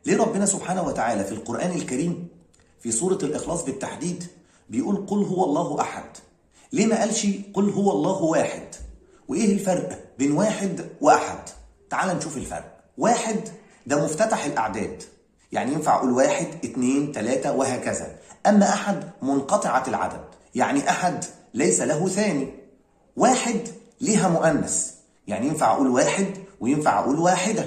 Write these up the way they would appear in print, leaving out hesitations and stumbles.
ليه ربنا سبحانه وتعالى في القرآن الكريم في سورة الإخلاص بالتحديد بيقول قل هو الله أحد؟ ليه ما قالش قل هو الله واحد؟ وإيه الفرق بين واحد وأحد؟ تعال نشوف الفرق. واحد ده مفتتح الأعداد، يعني ينفع أقول واحد اتنين تلاتة وهكذا. أما أحد منقطعة العدد، يعني أحد ليس له ثاني. واحد ليها مؤنث، يعني ينفع أقول واحد وينفع أقول واحدة.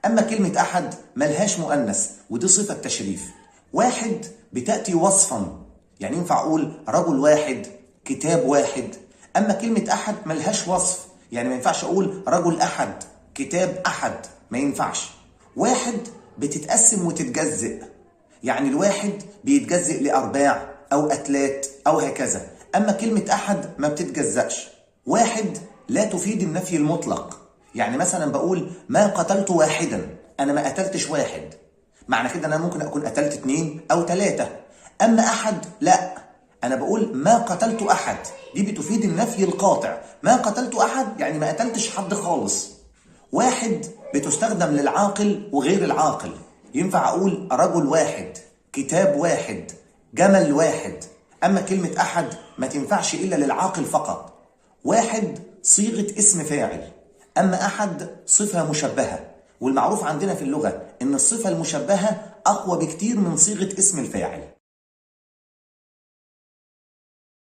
أما كلمة أحد ملهاش مؤنث، ودي صفة تشريف. واحد بتأتي وصفا، يعني ينفع أقول رجل واحد، كتاب واحد. أما كلمة أحد ملهاش وصف، يعني ما ينفعش أقول رجل أحد، كتاب أحد، ما ينفعش. واحد بتتقسم وتتجزئ، يعني الواحد بيتجزئ لأرباع أو أتلات أو هكذا. أما كلمة أحد ما بتتجزأش. واحد لا تفيد النفي المطلق، يعني مثلا بقول ما قتلت واحدا، أنا ما قتلتش واحد، معنى كده أنا ممكن أكون قتلت اتنين أو تلاتة. أما أحد لا، أنا بقول ما قتلت أحد، دي بتفيد النفي القاطع. ما قتلت أحد يعني ما قتلتش حد خالص. واحد بتستخدم للعاقل وغير العاقل، ينفع أقول رجل واحد، كتاب واحد، جمل واحد. أما كلمة أحد ما تنفعش إلا للعاقل فقط. واحد صيغة اسم فاعل، أما أحد صفة مشبهة، والمعروف عندنا في اللغة إن الصفة المشبهة أقوى بكتير من صيغة اسم الفاعل.